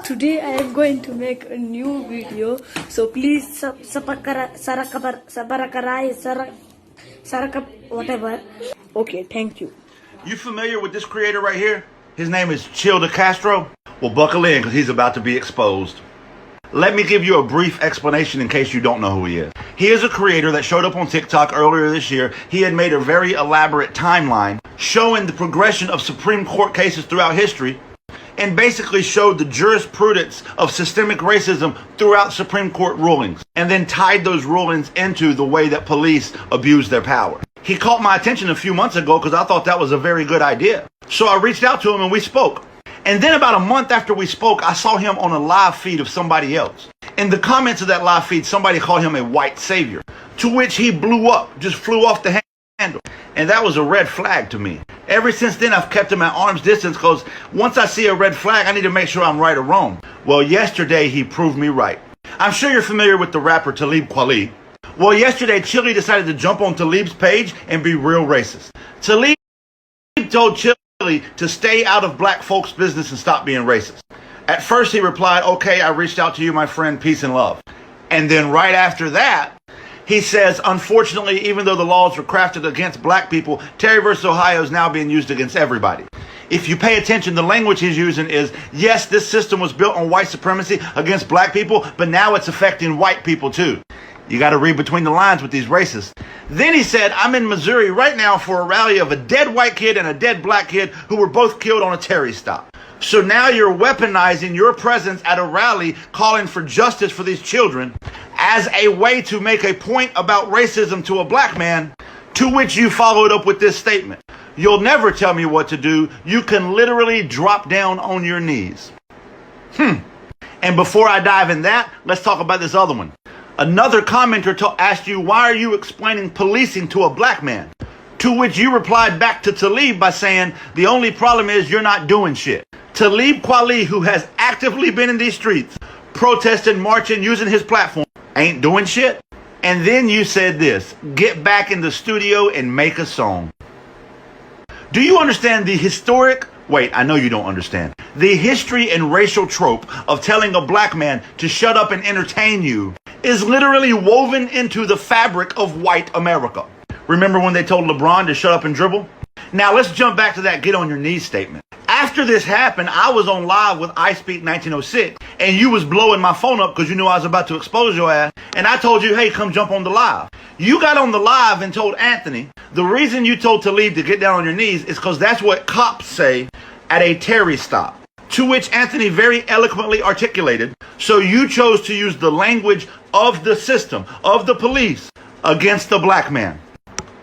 Today I am going to make a new video, so please whatever. Okay, thank you. You familiar with this creator right here? His name is DeCastro. Well, buckle in because he's about to be exposed. Let me give you a brief explanation in case you don't know who he is. He is a creator that showed up on TikTok earlier this year. He had made a very elaborate timeline showing the progression of Supreme Court cases throughout history and basically showed the jurisprudence of systemic racism throughout Supreme Court rulings and then tied those rulings into the way that police abuse their power. He caught my attention a few months ago because I thought that was a very good idea. So I reached out to him and we spoke. And then about a month after we spoke, I saw him on a live feed of somebody else. In the comments of that live feed, somebody called him a white savior, to which he blew up, just flew off the handle. And that was a red flag to me. Ever since then, I've kept him at arm's distance because once I see a red flag, I need to make sure I'm right or wrong. Well, yesterday, he proved me right. I'm sure you're familiar with the rapper Talib Kweli. Well, yesterday, Chile decided to jump on Talib's page and be real racist. Talib told Chile to stay out of black folks' business and stop being racist. At first he replied, okay, I reached out to you, my friend, peace and love. And then right after that, he says, unfortunately, even though the laws were crafted against black people, Terry versus Ohio is now being used against everybody. If you pay attention, the language he's using is, yes, this system was built on white supremacy against black people, but now it's affecting white people too. You got to read between the lines with these racists. Then he said, I'm in Missouri right now for a rally of a dead white kid and a dead black kid who were both killed on a Terry stop. So now you're weaponizing your presence at a rally calling for justice for these children as a way to make a point about racism to a black man, to which you followed up with this statement. You'll never tell me what to do. You can literally drop down on your knees. And before I dive in that, let's talk about this other one. Another commenter asked you, why are you explaining policing to a black man? To which you replied back to Talib by saying, the only problem is you're not doing shit. Talib Kweli, who has actively been in these streets, protesting, marching, using his platform, ain't doing shit. And then you said this, get back in the studio and make a song. Do you understand the historic, wait, I know you don't understand, the history and racial trope of telling a black man to shut up and entertain you is literally woven into the fabric of white America. Remember when they told LeBron to shut up and dribble? Now let's jump back to that get on your knees statement. After this happened, I was on live with I Speak 1906 and you was blowing my phone up because you knew I was about to expose your ass. And I told you, hey, come jump on the live. You got on the live and told Anthony, the reason you told Talib to get down on your knees is because that's what cops say at a Terry stop. To which Anthony very eloquently articulated, so you chose to use the language of the system, of the police, against the black man.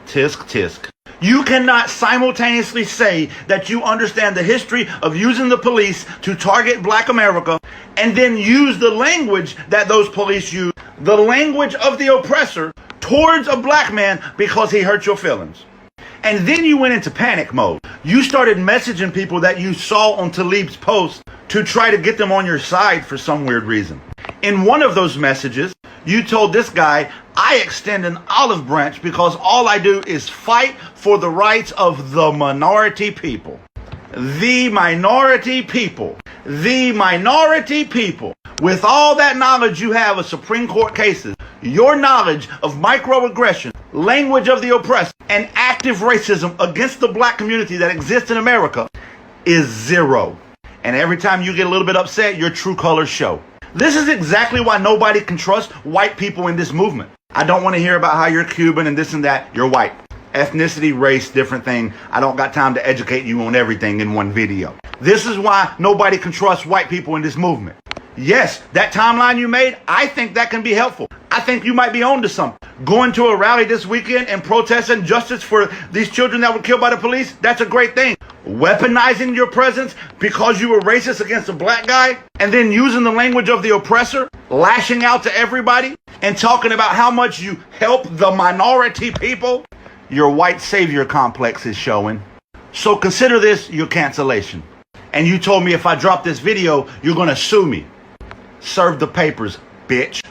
Tisk, tisk. You cannot simultaneously say that you understand the history of using the police to target black America and then use the language that those police use, the language of the oppressor, towards a black man because he hurt your feelings. And then you went into panic mode. You started messaging people that you saw on Talib's post to try to get them on your side for some weird reason. In one of those messages, you told this guy, I extend an olive branch because all I do is fight for the rights of the minority people. The minority people. The minority people. With all that knowledge you have of Supreme Court cases, your knowledge of microaggression, language of the oppressed, and active racism against the black community that exists in America is zero. And every time you get a little bit upset, your true colors show. This is exactly why nobody can trust white people in this movement. I don't want to hear about how you're Cuban and this and that. You're white. Ethnicity, race, different thing. I don't got time to educate you on everything in one video. This is why nobody can trust white people in this movement. Yes, that timeline you made, I think that can be helpful. I think you might be on to something. Going to a rally this weekend and protesting justice for these children that were killed by the police, that's a great thing. Weaponizing your presence because you were racist against a black guy and then using the language of the oppressor, lashing out to everybody and talking about how much you help the minority people, your white savior complex is showing. So consider this your cancellation. And you told me if I drop this video, you're going to sue me. Serve the papers, bitch.